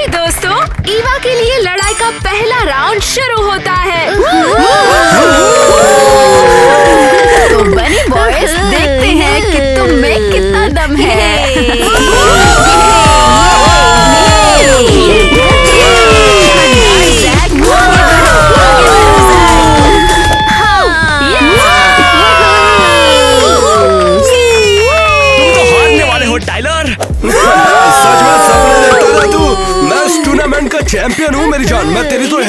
दोस्तों, ईवा के लिए लड़ाई का पहला राउंड शुरू होता है। तो बनी बॉयज, देखते हैं कि तुम में कितना दम है। चैंपियन हूँ मेरी जान, मैं तेरी तो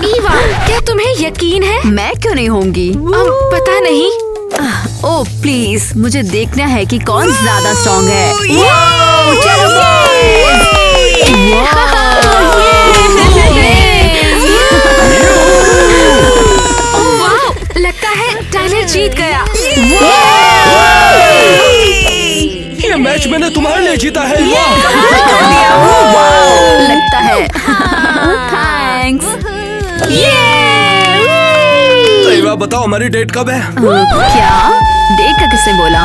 ईवा, क्या तुम्हें यकीन है? मैं क्यों नहीं होंगी? पता नहीं। ओह प्लीज, मुझे देखना है कि कौन ज्यादा स्ट्रॉन्ग है। लगता है टाइलर जीत गया। ये मैच मैंने तुम्हारे लिए जीता है। लगता है। थैंक्स। तो ईवा बताओ, हमारी डेट कब है? क्या डेट का किसने बोला?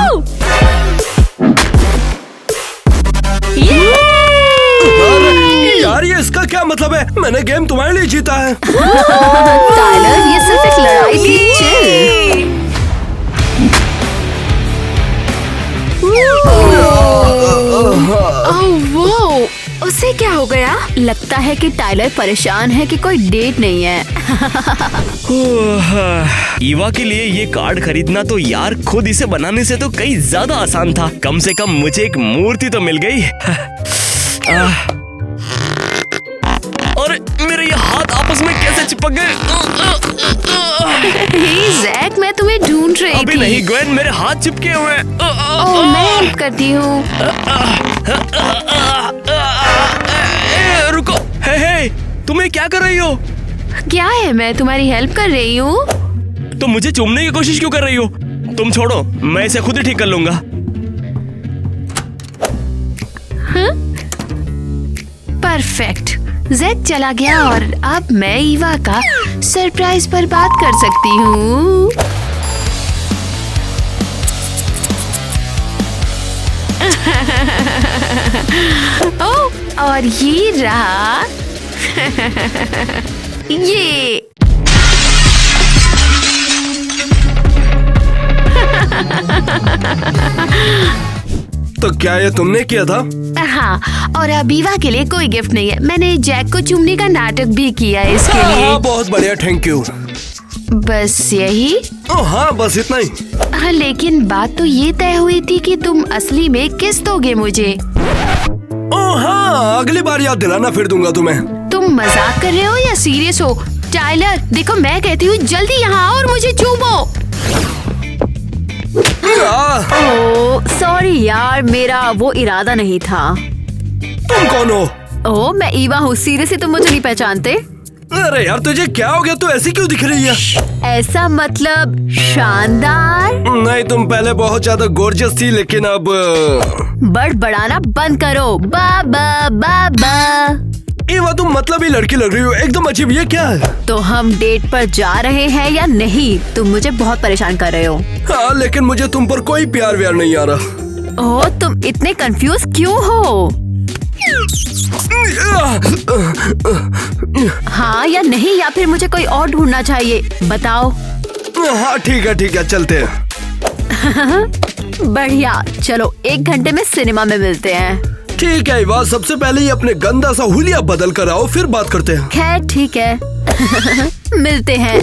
यार ये इसका क्या मतलब है? मैंने गेम तुम्हारे लिए जीता है। टाइलर, ये सिर्फ एक लड़ाई थी। चिल। वो उसे क्या हो गया? लगता है कि टाइलर परेशान है कि कोई डेट नहीं है। ईवा के लिए ये कार्ड खरीदना तो यार खुद इसे बनाने से तो कहीं ज्यादा आसान था। कम से कम मुझे एक मूर्ति तो मिल गई। और मेरे ये हाथ आपस में कैसे चिपक गए? जैक, मैं तुम्हें ढूंढ रही थी। अभी नहीं ग्वेन, मेरे हाथ चिपके हुए हैं। मैं हेल्प करती हूँ। रुको, हे, तुम्हें क्या कर रही हो? क्या है, मैं तुम्हारी हेल्प कर रही हूँ। तुम मुझे चूमने की कोशिश क्यों कर रही हो? तुम छोड़ो, मैं इसे खुद ही ठीक कर लूंगा। परफेक्ट। जैक चला गया और अब मैं ईवा का सरप्राइज पर बात कर सकती हूँ। ओह, और ये रहा। ये तो क्या ये तुमने किया था? हाँ, और अब ईवा के लिए कोई गिफ्ट नहीं है। मैंने जैक को चूमने का नाटक भी किया है इसके लिए। हाँ, बहुत बढ़िया, थैंक यू। बस यही? हाँ, बस इतना ही। हाँ, लेकिन बात तो ये तय हुई थी कि तुम असली में किस दोगे मुझे। हाँ, अगली बार याद दिलाना, फिर दूंगा तुम्हें। तुम मजाक कर रहे हो या सीरियस हो? टाइलर देखो, मैं कहती हूँ जल्दी यहाँ आओ और मुझे चूमो। ओह सॉरी यार, मेरा वो इरादा नहीं था। तुम कौन हो? ओह मैं ईवा हूँ। सीरियसली तुम मुझे नहीं पहचानते? अरे यार, तुझे क्या हो गया? तू ऐसी क्यों दिख रही है? ऐसा मतलब शानदार? नहीं, तुम पहले बहुत ज्यादा गॉर्जियस थी, लेकिन अब बड़बड़ाना बंद करो। बाबा बाबा। ईवा, तुम मतलब ही लड़की लग रही हो, एकदम अजीब। ये क्या है? तो हम डेट पर जा रहे हैं या नहीं? तुम मुझे बहुत परेशान कर रहे हो। हाँ, लेकिन मुझे तुम पर कोई प्यार व्यार नहीं आ रहा। ओह तुम इतने कंफ्यूज क्यों हो? हाँ या नहीं, या फिर मुझे कोई और ढूंढना चाहिए? बताओ। हाँ ठीक है, चलते हैं। बढ़िया, चलो 1 घंटे में सिनेमा में मिलते हैं। ठीक है ईवा, सबसे पहले ये अपने गंदा सा हुलिया बदल कर आओ, फिर बात करते हैं। खैर ठीक है। मिलते हैं।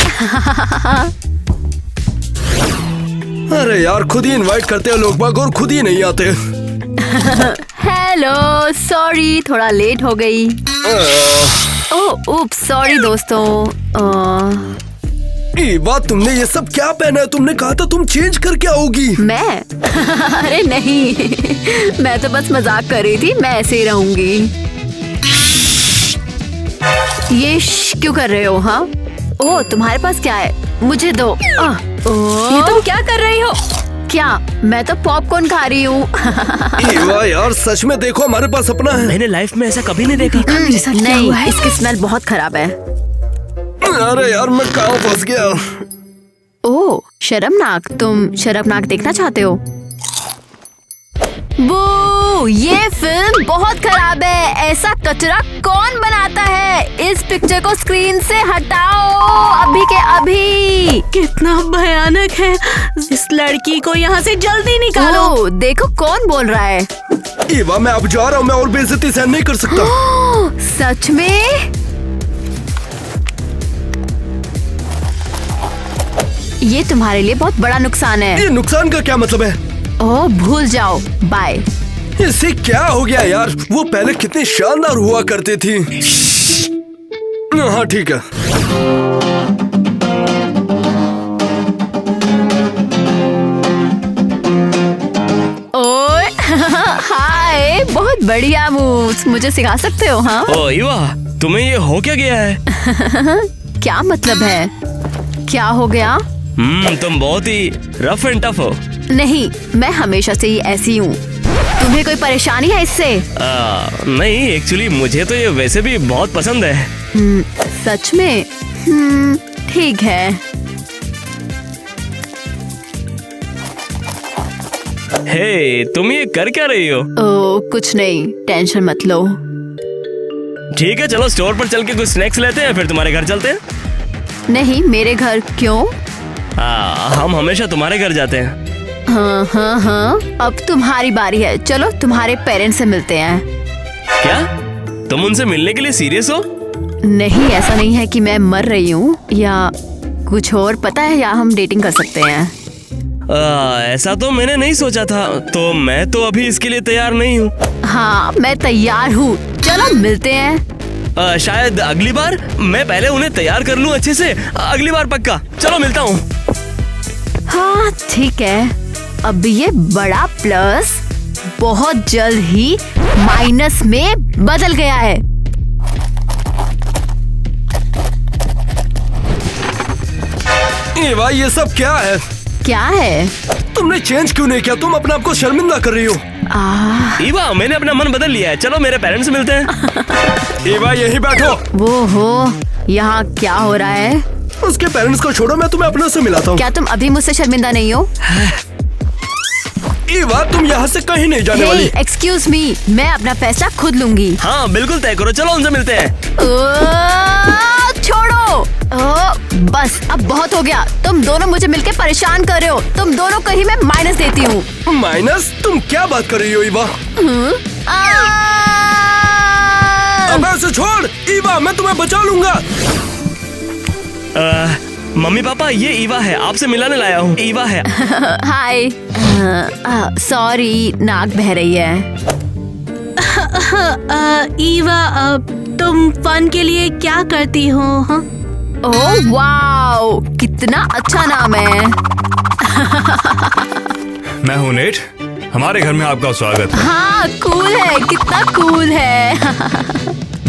अरे यार, खुद ही इनवाइट करते हैं लोग बाग और खुद ही नहीं आते। हेलो, सॉरी थोड़ा लेट हो गई। ओह उप्स, सॉरी दोस्तों। ईवा, तुमने ये सब क्या पहना है? तुमने कहा था तुम चेंज करके आओगी। मैं? अरे नहीं, मैं तो बस मजाक कर रही थी। मैं ऐसे ही रहूंगी। ये क्यों कर रहे हो? हाँ, ओह तुम्हारे पास क्या है? मुझे दो। ये तुम क्या कर रही हो? क्या? मैं तो पॉपकॉर्न खा रही हूँ। ईवा यार, सच में देखो, हमारे पास अपना है। मैंने लाइफ में ऐसा कभी नहीं देखा। नहीं, इसकी स्मेल बहुत खराब है। अरे यार मैं कहाँ फंस गया। ओह शर्मनाक, तुम शर्मनाक देखना चाहते हो? बू, ये फिल्म बहुत खराब है। ऐसा कचरा कौन बनाता है? इस पिक्चर को स्क्रीन से हटाओ अभी के अभी। कितना भयानक है। इस लड़की को यहाँ से जल्दी निकालो। ओह, देखो कौन बोल रहा है। ईवा मैं अब जा रहा हूँ, मैं और बेइज्जती सहन नहीं कर सकता। ओह, सच में? ये तुम्हारे लिए बहुत बड़ा नुकसान है। ये नुकसान का क्या मतलब है? ओह भूल जाओ, बाय। इससे क्या हो गया यार? वो पहले कितनी शानदार हुआ करती थी। हाँ ठीक है। ओए हाय, बहुत बढ़िया मूव्स, मुझे सिखा सकते हो? हाँ ओ ईवा, तुम्हें ये हो क्या गया है? क्या मतलब है? क्या हो गया? तुम बहुत ही रफ एंड टफ हो। नहीं, मैं हमेशा से ही ऐसी हूँ। तुम्हें कोई परेशानी है इससे? नहीं, एक्चुअली मुझे तो ये वैसे भी बहुत पसंद है। सच में? ठीक है। हे, तुम ये कर क्या रही हो? ओह कुछ नहीं, टेंशन मत लो। ठीक है, चलो स्टोर पर चल के कुछ स्नैक्स लेते हैं, फिर तुम्हारे घर चलते हैं। नहीं, मेरे घर क्यों? हम हमेशा तुम्हारे घर जाते हैं। हाँ, अब तुम्हारी बारी है। चलो तुम्हारे पेरेंट्स से मिलते हैं। क्या तुम उनसे मिलने के लिए सीरियस हो? नहीं, ऐसा नहीं है कि मैं मर रही हूँ या कुछ और। पता है, या हम डेटिंग कर सकते हैं। ऐसा तो मैंने नहीं सोचा था, तो मैं तो अभी इसके लिए तैयार नहीं हूँ। हाँ, मैं तैयार हूँ। चलो मिलते हैं। शायद अगली बार। मैं पहले उन्हें तैयार कर लूँ अच्छे से, अगली बार पक्का। चलो मिलता हूँ। हाँ ठीक है। अब ये बड़ा प्लस बहुत जल्द ही माइनस में बदल गया है। ईवा ये सब क्या है? क्या है? तुमने चेंज क्यों नहीं किया? तुम अपने आप को शर्मिंदा कर रही हो। ईवा, मैंने अपना मन बदल लिया है। चलो मेरे पेरेंट्स से मिलते हैं। ईवा यहीं बैठो। वो हो, यहाँ क्या हो रहा है? उसके पेरेंट्स को छोड़ो, मैं तुम्हें अपने से मिलाता हूँ। क्या तुम अभी मुझसे शर्मिंदा नहीं हो? ईवा तुम यहाँ से कहीं नहीं जाने वाली। एक्सक्यूज मी, मैं अपना फैसला खुद लूंगी। हाँ बिल्कुल तय करो, चलो उनसे मिलते हैं। छोड़ो। बस अब बहुत हो गया। तुम दोनों मुझे मिलके परेशान कर रहे हो। तुम दोनों को ही मैं माइनस देती हूँ। माइनस? तुम क्या बात कर रही हो ईवा? अब ऐसे छोड़ ईवा, मैं तुम्हें बचा लूंगा। मम्मी पापा, ये ईवा है, आपसे मिलाने लाया हूँ। ईवा है। हाय। सॉरी, नाक बह रही है। ईवा, तुम फन के लिए क्या करती हो? हाँ? ओह वाओ, कितना अच्छा नाम है। मैं हूँ नेट, हमारे घर में आपका स्वागत है। हाँ कूल है, कितना कूल है।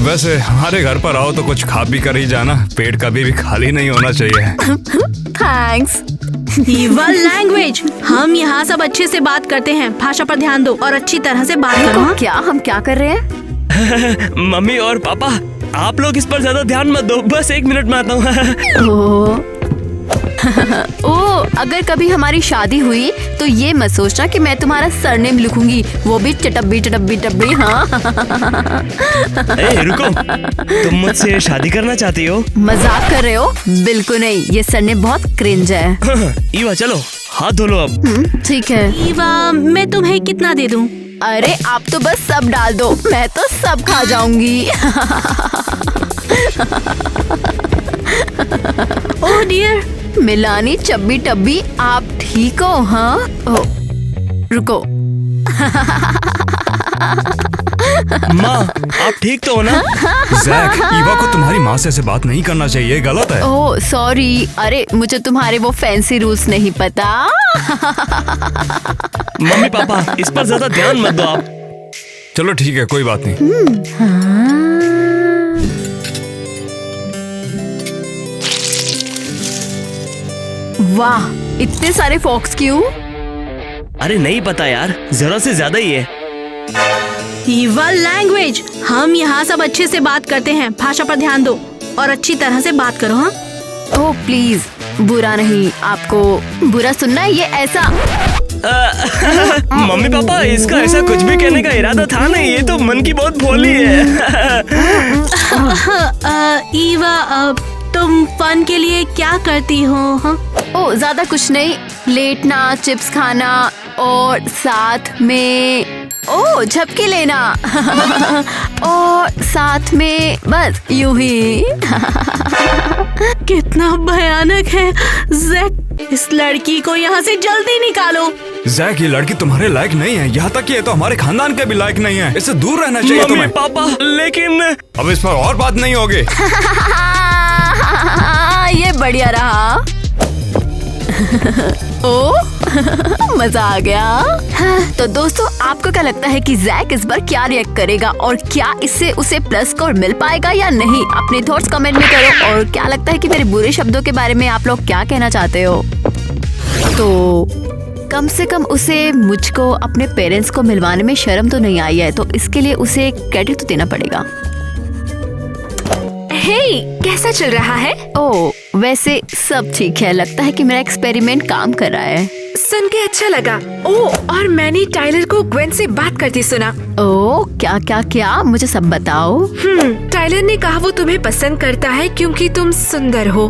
वैसे हमारे घर पर आओ तो कुछ खा पी कर ही जाना, पेट कभी भी खाली नहीं होना चाहिए। थैंक्स। ईवा लैंग्वेज, हम यहाँ सब अच्छे से बात करते हैं। भाषा पर ध्यान दो और अच्छी तरह से बात करो। हाँ? क्या हम क्या कर रहे हैं? मम्मी और पापा, आप लोग इस पर ज्यादा ध्यान मत दो, बस 1 मिनट में आता हूँ। ओह, अगर कभी हमारी शादी हुई तो ये मत सोचना कि मैं तुम्हारा सरनेम लिखूंगी, वो भी चटब्बी चटब्बी टब्बी। हाँ। रुको, तुम मुझसे शादी करना चाहती हो? मजाक कर रहे हो? बिल्कुल नहीं, ये सरनेम बहुत क्रिंज है। ईवा चलो हाथ धो लो अब। ठीक है। ईवा, मैं तुम्हें कितना दे दूं? अरे आप तो बस सब डाल दो, मैं तो सब खा जाऊंगी। ओह डियर, मिलानी चब्बी टब्बी, आप ठीक हो? हाँ। ओह, रुको। माँ, आप ठीक तो हो ना? जैक, ईवा को तुम्हारी माँ से ऐसे बात नहीं करना चाहिए, गलत है। ओह सॉरी, अरे मुझे तुम्हारे वो फैंसी रूल्स नहीं पता। मम्मी पापा, इस पर ज्यादा ध्यान मत दो आप। चलो ठीक है, कोई बात नहीं। वाह, इतने सारे फॉक्स क्यों? अरे नहीं पता यार, जरूरत से ज्यादा ही है। ईवा लैंग्वेज, हम यहाँ सब अच्छे से बात करते हैं। भाषा पर ध्यान दो और अच्छी तरह से बात करो। हाँ? ओह प्लीज, बुरा नहीं, आपको बुरा सुनना है ये ऐसा। मम्मी पापा, इसका ऐसा कुछ भी कहने का इरादा था नहीं, ये तो मन की बहुत भोली है। ईवा, तुम फन के लिए क्या करती हो? हाँ? ओह ज्यादा कुछ नहीं, लेटना, चिप्स खाना और साथ में ओह झपकी लेना और साथ में बस यूं ही। कितना भयानक है जैक, इस लड़की को यहाँ से जल्दी निकालो। जैक, ये लड़की तुम्हारे लायक नहीं है, यहाँ तक कि ये तो हमारे खानदान के भी लायक नहीं है। इससे दूर रहना चाहिए मम्मी तुम्हें। पापा, लेकिन अब इस पर और बात नहीं होगी। ये बढ़िया रहा। ओ मजा आ गया। हाँ, तो दोस्तों, आपको क्या लगता है कि जैक इस बार क्या रिएक्ट करेगा और क्या इससे उसे प्लस स्कोर मिल पाएगा या नहीं? अपने थॉट्स कमेंट में करो। और क्या लगता है कि मेरे बुरे शब्दों के बारे में आप लोग क्या कहना चाहते हो? तो कम से कम उसे मुझको अपने पेरेंट्स को मिलवाने में शर्म तो नहीं आई है, तो इसके लिए उसे क्रेडिट तो देना पड़ेगा। हे, कैसा चल रहा है? ओह वैसे सब ठीक है, लगता है कि मेरा एक्सपेरिमेंट काम कर रहा है। सुन के अच्छा लगा। ओह, और मैंने टाइलर को ग्वेन से बात करती सुना। ओह क्या क्या क्या, मुझे सब बताओ। टाइलर ने कहा वो तुम्हें पसंद करता है क्योंकि तुम सुंदर हो।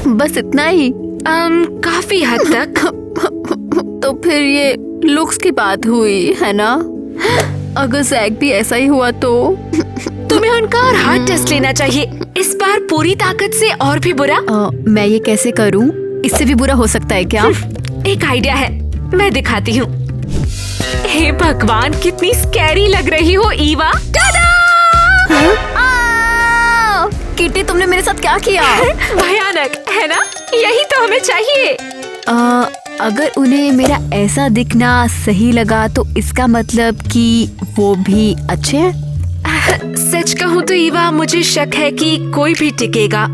बस इतना ही? काफी हद तक। तो फिर ये लुक्स की बात हुई है ना? अगर जैक भी ऐसा ही हुआ तो तुम्हें उनका और हार्ट टेस्ट लेना चाहिए, इस बार पूरी ताकत से और भी बुरा। मैं ये कैसे करूं? इससे भी बुरा हो सकता है क्या? एक आइडिया है, मैं दिखाती हूँ। हे भगवान, कितनी स्कैरी लग रही हो ईवा। किटी, तुमने मेरे साथ क्या किया? भयानक है ना? यही तो हमें चाहिए। अगर उन्हें मेरा ऐसा दिखना सही लगा तो इसका मतलब कि वो भी अच्छे हैं। सच कहूँ तो ईवा, मुझे शक है कि कोई भी टिकेगा।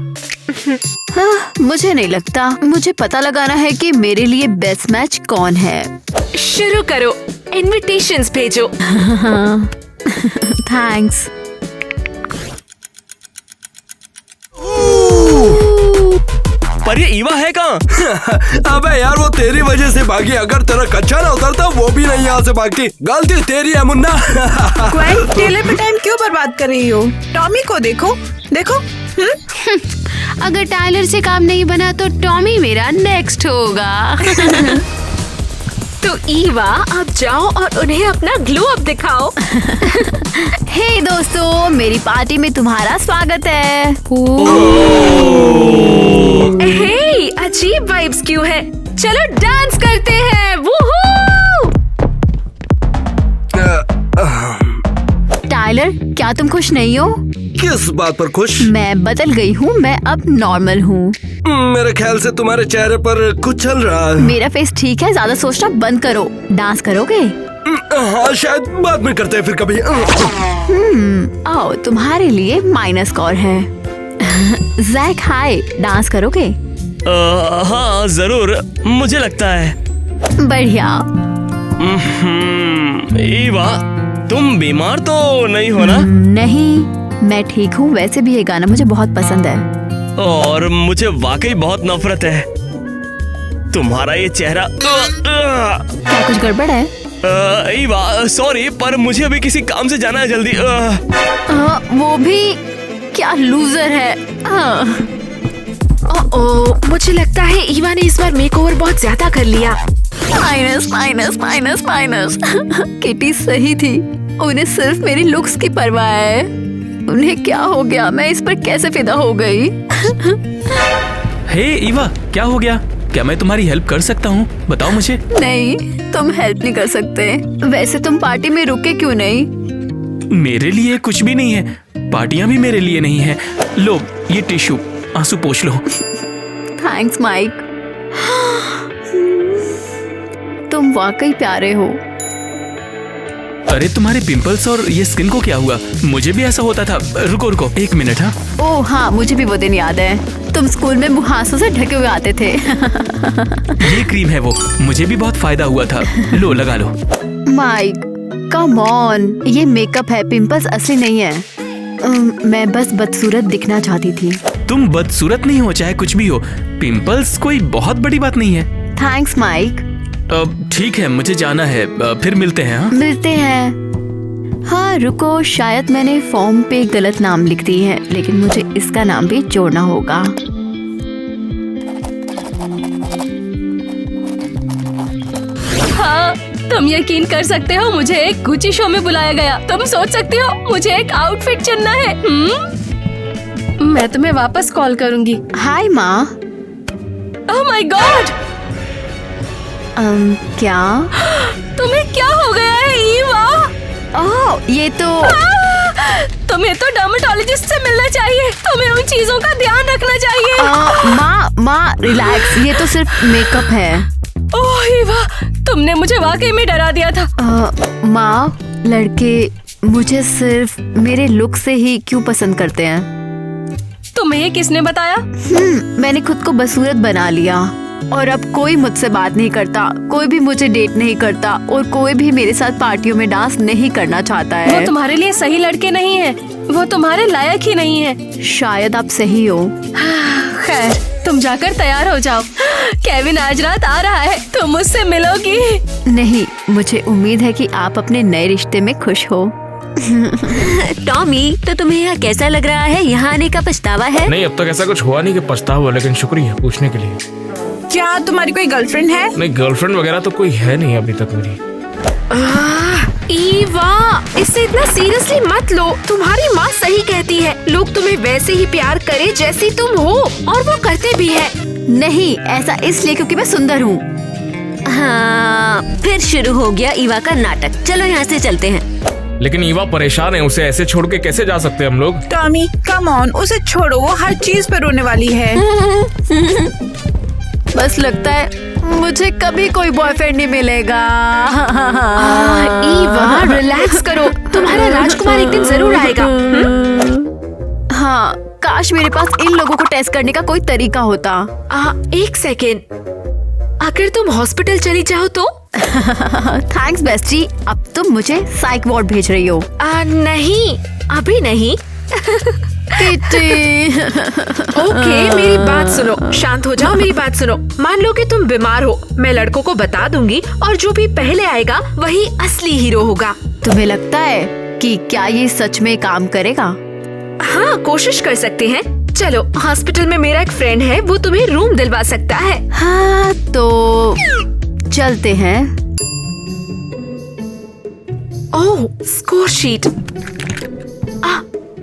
मुझे नहीं लगता। मुझे पता लगाना है कि मेरे लिए बेस्ट मैच कौन है। शुरू करो, इनविटेशंस भेजो। थैंक्स। पर ये ईवा है कहाँ? अबे यार, वो तेरी वजह से भागी। अगर तेरा कच्चा ना उतरता वो भी नहीं यहाँ से भागती। गलती तेरी है मुन्ना। ग्वेन, टेलर पे टाइम क्यों बर्बाद कर रही हो? टॉमी को देखो देखो। अगर टाइलर से काम नहीं बना तो टॉमी मेरा नेक्स्ट होगा। तो ईवा, अब जाओ और उन्हें अपना ग्लो अप दिखाओ। हे दोस्तों, मेरी पार्टी में तुम्हारा स्वागत है। हे, अजीब वाइब्स क्यों है? चलो डांस करते हैं। वूहू! टाइलर, क्या तुम खुश नहीं हो? किस बात पर खुश? मैं बदल गई हूँ, मैं अब नॉर्मल हूँ। मेरे ख्याल से तुम्हारे चेहरे पर कुछ चल रहा है। मेरा फेस ठीक है, ज्यादा सोचना बंद करो। डांस करोगे? हाँ, शायद बाद में करते हैं फिर कभी। आओ, तुम्हारे लिए माइनस स्कोर है। जैक हाय, डांस करोगे? हाँ जरूर, मुझे लगता है। बढ़िया। ईवा, तुम बीमार तो नहीं हो ना? नहीं, मैं ठीक हूँ। वैसे भी ये गाना मुझे बहुत पसंद है। और मुझे वाकई बहुत नफरत है। तुम्हारा ये चेहरा। क्या कुछ गड़बड़ है? ईवा सॉरी, पर मुझे अभी किसी काम से जाना है, जल्दी। वो भी क्या लूजर है। मुझे लगता है ईवा ने इस बार मेकओवर बहुत ज्यादा कर लिया। Minus minus minus minus. Kitty सही थी, उन्हें सिर्फ मेरी लुक्स की परवाह है। उन्हें क्या हो गया? मैं इस पर कैसे फिदा हो गई? हे ईवा, क्या हो गया? क्या मैं तुम्हारी हेल्प कर सकता हूँ? बताओ मुझे। नहीं, तुम हेल्प नहीं कर सकते। वैसे तुम पार्टी में रुके क्यों नहीं? मेरे लिए कुछ भी नहीं है, पार्टियां भी मेरे लिए नहीं है। लो ये टिश्यू, आंसू पोंछ लो। थैंक्स माइक, तुम वाकई प्यारे हो। अरे तुम्हारे पिंपल्स और ये स्किन को क्या हुआ? मुझे भी ऐसा होता था। रुको रुको, एक मिनट। हाँ, ओह हाँ, मुझे भी वो दिन याद है। तुम स्कूल में मुहासों से ढके हुए आते थे। ये क्रीम है वो, मुझे भी बहुत फायदा हुआ था। लो लगा लो। माइक, कम ऑन, ये मेकअप है, पिंपल्स असली नहीं है। मैं बस बदसूरत दिखना चाहती थी। तुम बदसूरत नहीं हो चाहे कुछ भी हो, पिंपल्स कोई बहुत बड़ी बात नहीं है। Thanks Mike. ठीक है, मुझे जाना है, फिर मिलते हैं। हाँ? मिलते हैं। हाँ रुको, शायद मैंने फॉर्म पे गलत नाम लिख दी है, लेकिन मुझे इसका नाम भी जोड़ना होगा। हाँ, तुम यकीन कर सकते हो मुझे एक गुची शो में बुलाया गया। तुम सोच सकते हो मुझे एक आउटफिट चुनना है। मैं तुम्हें वापस कॉल करूंगी। हाय माँ। ओह माय गॉड, क्या? तुम्हें क्या हो गया है ईवा? ओह, ये तो तुम्हें तो डर्मेटोलॉजिस्ट से मिलना चाहिए। तुम्हें उन चीजों का ध्यान रखना चाहिए। माँ रिलैक्स, ये तो सिर्फ मेकअप है। ओह ईवा, तुमने मुझे वाकई में डरा दिया था। माँ, लड़के मुझे सिर्फ मेरे लुक से ही क्यों पसंद करते हैं? तुम्हें ये किसने बताया? मैंने खुद को बदसूरत बना लिया और अब कोई मुझसे बात नहीं करता, कोई भी मुझे डेट नहीं करता और कोई भी मेरे साथ पार्टियों में डांस नहीं करना चाहता है। वो तुम्हारे लिए सही लड़के नहीं है, वो तुम्हारे लायक ही नहीं है। शायद आप सही हो। खैर, तुम जाकर तैयार हो जाओ। केविन आज रात आ रहा है, तुम मुझसे मिलोगी। नहीं, मुझे उम्मीद है कि आप अपने नए रिश्ते में खुश हो। टॉमी, तो तुम्हें यहाँ कैसा लग रहा है? यहाँ आने का पछतावा है? नहीं, अब तक ऐसा कुछ हुआ नहीं कि पछतावा, लेकिन शुक्रिया पूछने के लिए। क्या तुम्हारी कोई गर्लफ्रेंड है? नहीं, गर्लफ्रेंड वगैरह तो कोई है नहीं अभी तक मेरी। ईवा, इससे इतना सीरियसली मत लो। तुम्हारी माँ सही कहती है, लोग तुम्हें वैसे ही प्यार करे जैसी तुम हो, और वो करते भी है। नहीं, ऐसा इसलिए क्योंकि मैं सुंदर हूँ। हाँ, फिर शुरू हो गया ईवा का नाटक। चलो यहाँ से चलते हैं। लेकिन ईवा परेशान है, उसे ऐसे छोड़ के कैसे जा सकते हम लोग? टॉमी कम ऑन, उसे छोड़ो, वो हर चीज पे रोने वाली है। बस लगता है मुझे कभी कोई बॉयफ्रेंड नहीं मिलेगा। ईवा, रिलैक्स करो, तुम्हारा राजकुमार एक दिन जरूर आएगा। हाँ, काश मेरे पास इन लोगों को टेस्ट करने का कोई तरीका होता। एक सेकेंड, अगर तुम हॉस्पिटल चली जाओ तो? थैंक्स बेस्टी, अब तुम मुझे साइक वार्ड भेज रही हो। नहीं, अभी नहीं। किटी। ओके, मेरी बात सुनो, शांत हो जाओ, मेरी बात सुनो। मान लो कि तुम बीमार हो, मैं लड़कों को बता दूंगी और जो भी पहले आएगा वही असली हीरो होगा। तुम्हें लगता है कि क्या ये सच में काम करेगा? हाँ, कोशिश कर सकते हैं। चलो, हॉस्पिटल में मेरा एक फ्रेंड है, वो तुम्हें रूम दिलवा सकता है। हाँ, तो चलते हैं। ओह, स्कोर शीट।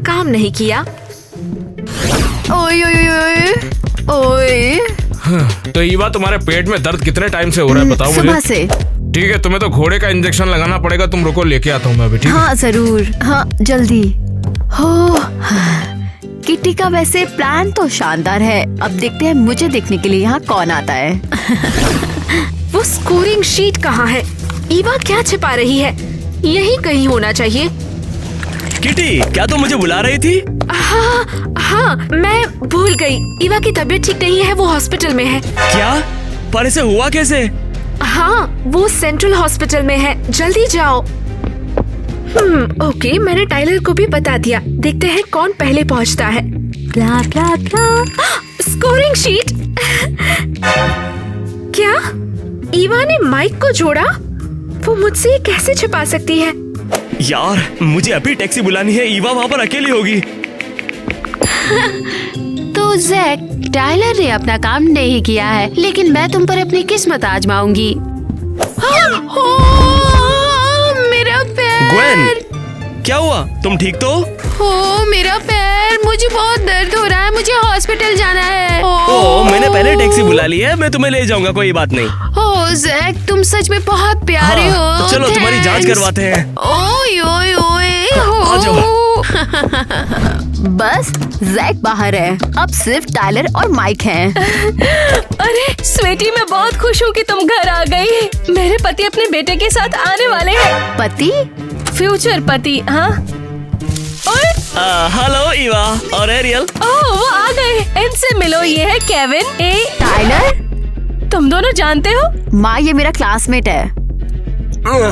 काम नहीं किया। ओए ओए ओए ओए। तो ईवा, तुम्हारे पेट में दर्द कितने टाइम से हो रहा है बताओ मुझे? सुबह से। ठीक है, तुम्हें तो घोड़े का इंजेक्शन लगाना पड़ेगा, तुम रुको, लेके आता हूँ मैं अभी। ठीक है? हाँ जरूर, हाँ जल्दी हो। किटी का वैसे प्लान तो शानदार है। अब देखते हैं मुझे देखने के लिए यहाँ कौन आता है। वो स्कोरिंग शीट कहाँ है? ईवा क्या छिपा रही है? यही कहीं होना चाहिए। किटी, क्या तुम मुझे बुला रही थी? हाँ, मैं भूल गई। ईवा की तबीयत ठीक नहीं है, वो हॉस्पिटल में है। क्या? पर इसे हुआ कैसे? हाँ, वो सेंट्रल हॉस्पिटल में है, जल्दी जाओ। ओके, मैंने टाइलर को भी बता दिया। देखते हैं कौन पहले पहुंचता है। Blah blah blah. Scoring sheet. क्या ईवा ने माइक को जोड़ा? वो मुझसे ये कैसे छुपा सकती है? यार, मुझे अभी टैक्सी बुलानी है, ईवा वहाँ पर अकेली होगी। तो जैक, टाइलर ने अपना काम नहीं किया है, लेकिन मैं तुम पर अपनी किस्मत आजमाऊंगी। मेरा पैर। ग्वेन, क्या हुआ? तुम ठीक तो? मेरा पैर, मुझे बहुत दर्द हो रहा है, मुझे हॉस्पिटल जाना है। मैंने पहले टैक्सी बुला ली है, मैं तुम्हें ले जाऊंगा, कोई बात नहीं। जैक, तुम सच में बहुत प्यारे हो। तो चलो तुम्हारी जांच करवाते हैं। ओए ओए ओए। आ जाओ। बस जैक बाहर है, अब सिर्फ टाइलर और माइक हैं। अरे स्वीटी, मैं बहुत खुश हूँ कि तुम घर आ गई। मेरे पति अपने बेटे के साथ आने वाले हैं। पति? फ्यूचर पति। हाँ। ओए, हेलो ईवा और एरियल। ओह, वो आ गए। इनसे मिलो, ये है केविन। टाइलर, तुम दोनों जानते हो? माँ ये मेरा क्लासमेट है।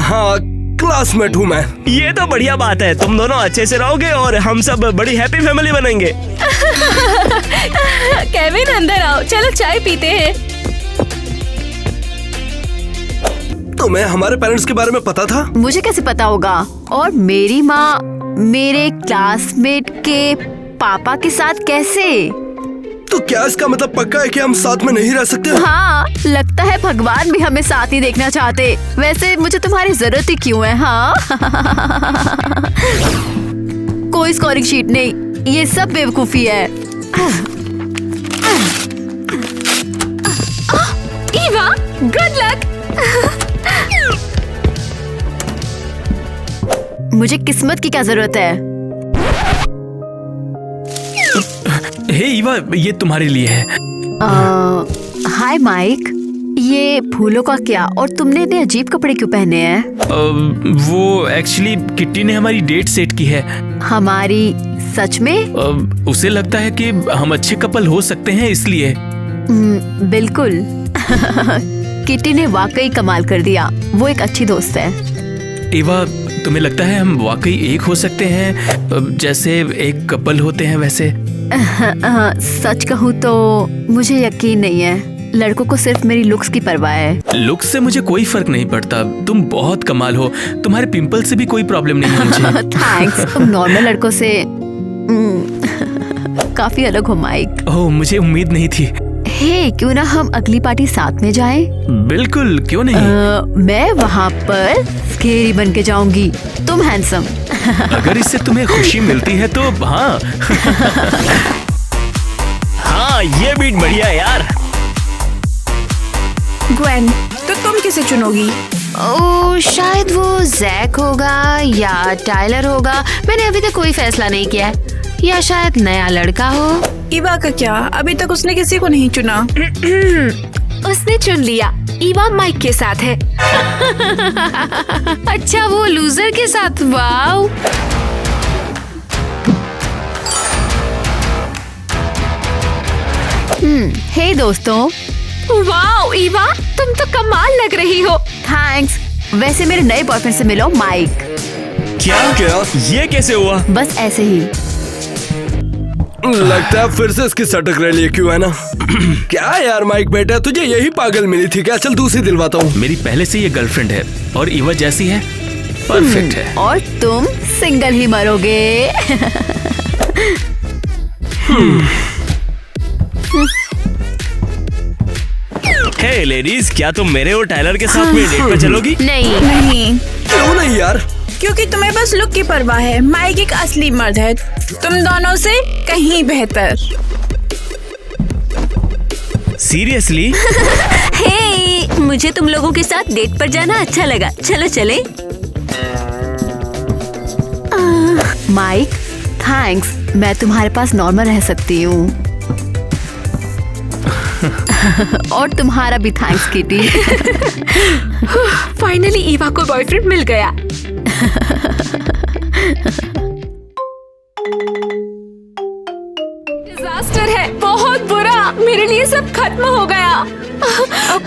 हाँ, क्लासमेट हूँ मैं। ये तो बढ़िया बात है, तुम दोनों अच्छे से रहोगे और हम सब बड़ी हैप्पी फैमिली बनेंगे। केविन अंदर आओ, चलो चाय पीते हैं। तुम्हें हमारे पेरेंट्स के बारे में पता था? मुझे कैसे पता होगा? और मेरी माँ मेरे क्लासमेट के पापा के साथ कैसे? तो क्या इसका मतलब पक्का है कि हम साथ में नहीं रह सकते? हाँ, लगता है भगवान भी हमें साथ ही देखना चाहते। वैसे मुझे तुम्हारी जरूरत ही क्यों है? हाँ कोई स्कोरिंग शीट नहीं, ये सब बेवकूफी है। Eva, good luck. मुझे किस्मत की क्या जरूरत है? हे ईवा, ये तुम्हारे लिए है। हाय माइक, ये फूलों का क्या? और तुमने इतने अजीब कपड़े क्यों पहने हैं? वो एक्चुअली किट्टी ने हमारी डेट सेट की है। हमारी? सच में? उसे लगता है कि हम अच्छे कपल हो सकते हैं, इसलिए। बिल्कुल। किट्टी ने वाकई कमाल कर दिया, वो एक अच्छी दोस्त है। ईवा, तुम्हें लगता है हम वाकई एक हो सकते हैं, जैसे एक कपल होते हैं वैसे? सच कहूँ तो मुझे यकीन नहीं है। लड़कों को सिर्फ मेरी लुक्स की परवाह है। लुक्स से मुझे कोई फर्क नहीं पड़ता, तुम बहुत कमाल हो। तुम्हारे पिंपल से भी कोई प्रॉब्लम नहीं है मुझे। थैंक्स, तुम नॉर्मल लड़कों से काफी अलग हो माइक। ओह, मुझे उम्मीद नहीं थी। हे, क्यों ना हम अगली पार्टी साथ में जाएं? बिल्कुल, क्यों नहीं। मैं वहाँ पर स्केरी बन के जाऊंगी, तुम हैंडसम। अगर इससे तुम्हें खुशी मिलती है तो हाँ। हाँ, ये बीट बढ़िया है यार। ग्वेन, तो तुम किसे चुनोगी? ओ, शायद वो जैक होगा या टाइलर होगा। मैंने अभी तक कोई फैसला नहीं किया है। या शायद नया लड़का हो। ईवा का क्या? अभी तक उसने किसी को नहीं चुना। उसने चुन लिया। ईवा माइक के साथ है। अच्छा, वो लूजर के साथ। वाव। हे दोस्तों। वाव ईवा, तुम तो कमाल लग रही हो। थैंक्स। वैसे मेरे नए बॉयफ्रेंड से मिलो, माइक। क्या? ये कैसे हुआ? बस ऐसे ही। लगता है फिर से इसकी सटक रही है, क्यों है ना? क्या यार माइक बेटा, तुझे यही पागल मिली थी क्या? चल दूसरी दिलवाता हूँ। मेरी पहले से ये गर्लफ्रेंड है और ईवा जैसी है, परफेक्ट है। और तुम सिंगल ही मरोगे। हे लेडीज, क्या तुम मेरे और टाइलर के साथ में डेट पर चलोगी? नहीं। नहीं, क्यों नहीं यार? क्योंकि तुम्हें बस लुक की परवाह है। माइक एक असली मर्द है, तुम दोनों से कहीं बेहतर। सीरियसली? हे, मुझे तुम लोगों के साथ डेट पर जाना अच्छा लगा, चलो चले। माइक, थैंक्स, मैं तुम्हारे पास नॉर्मल रह सकती हूँ। और तुम्हारा भी थैंक्स किटी। फाइनली ईवा को बॉयफ्रेंड मिल गया। डिजास्टर है, बहुत बुरा। मेरे लिए सब खत्म हो गया।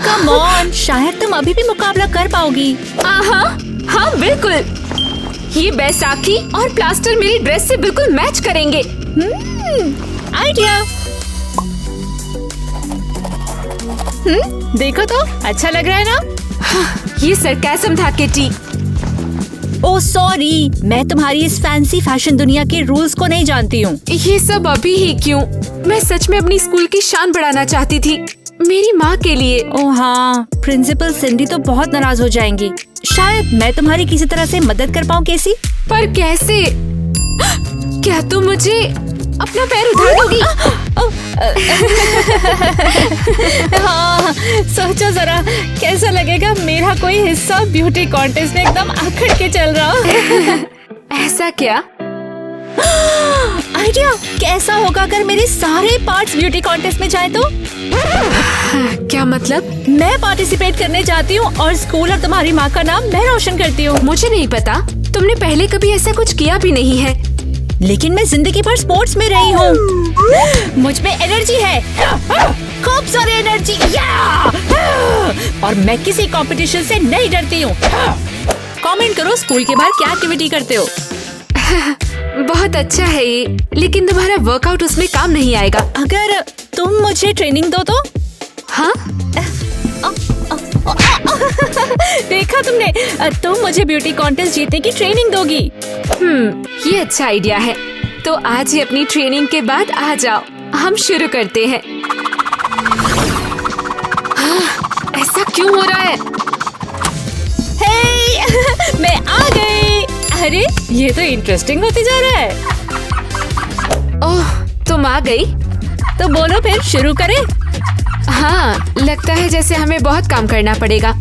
कम ऑन, शायद तुम अभी भी मुकाबला कर पाओगी। हाँ बिल्कुल। ये बैसाखी और प्लास्टर मेरी ड्रेस से बिल्कुल मैच करेंगे। आइडिया। देखो तो, अच्छा लग रहा है ना? ये सरकाज़म था किटी। ओह सॉरी, मैं तुम्हारी इस फैंसी फैशन दुनिया के रूल्स को नहीं जानती हूँ। ये सब अभी ही क्यों? मैं सच में अपनी स्कूल की शान बढ़ाना चाहती थी, मेरी माँ के लिए। ओह हाँ, प्रिंसिपल सिंडी तो बहुत नाराज हो जाएंगी। शायद मैं तुम्हारी किसी तरह से मदद कर पाऊँ केसी। पर कैसे? क्या तुम मुझे अपना पैर उधार दोगी? हाँ, सोचो जरा, कैसा लगेगा मेरा कोई हिस्सा ब्यूटी कॉन्टेस्ट में एकदम आखिर के चल रहा हो। ऐसा क्या? आइडिया, कैसा होगा अगर मेरे सारे पार्ट्स ब्यूटी कॉन्टेस्ट में जाए तो? क्या मतलब? मैं पार्टिसिपेट करने चाहती हूँ और स्कूल और तुम्हारी माँ का नाम मैं रोशन करती हूँ। मुझे नहीं पता, तुमने पहले कभी ऐसा कुछ किया भी नहीं है। लेकिन मैं जिंदगी भर स्पोर्ट्स में रही हूँ। मुझ में एनर्जी है, खूब सारी एनर्जी, और मैं किसी कंपटीशन से नहीं डरती हूँ। कमेंट करो स्कूल के बाहर क्या एक्टिविटी करते हो। बहुत अच्छा है ये, लेकिन तुम्हारा वर्कआउट उसमें काम नहीं आएगा। अगर तुम मुझे ट्रेनिंग दो तो? हाँ? देखा तुमने, तुम मुझे ब्यूटी कॉन्टेस्ट जीतने की ट्रेनिंग दोगी। ये अच्छा आइडिया है। तो आज ही अपनी ट्रेनिंग के बाद आ जाओ, हम शुरू करते हैं। ऐसा क्यों हो रहा है? हे, मैं आ गई। अरे ये तो इंटरेस्टिंग होती जा रहा है। ओह, तुम आ गई? तो बोलो फिर शुरू करें। हाँ, लगता है जैसे हमें बहुत काम करना पड़ेगा।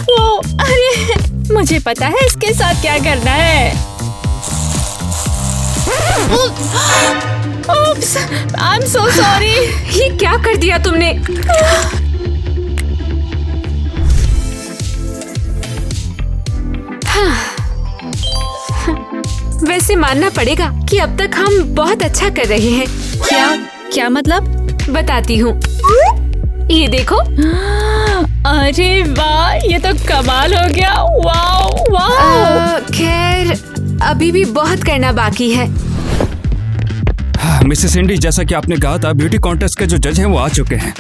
वो, अरे मुझे पता है इसके साथ क्या करना है। Oops, I'm so sorry। ये क्या कर दिया तुमने? वैसे मानना पड़ेगा कि अब तक हम बहुत अच्छा कर रहे हैं। क्या मतलब? बताती हूँ, ये देखो। अरे वाह, ये तो कमाल हो गया। वाह वाह। खैर, अभी भी बहुत करना बाकी है। मिसेस इंडी, जैसा कि आपने कहा था, ब्यूटी कॉन्टेस्ट के जो जज हैं वो आ चुके हैं।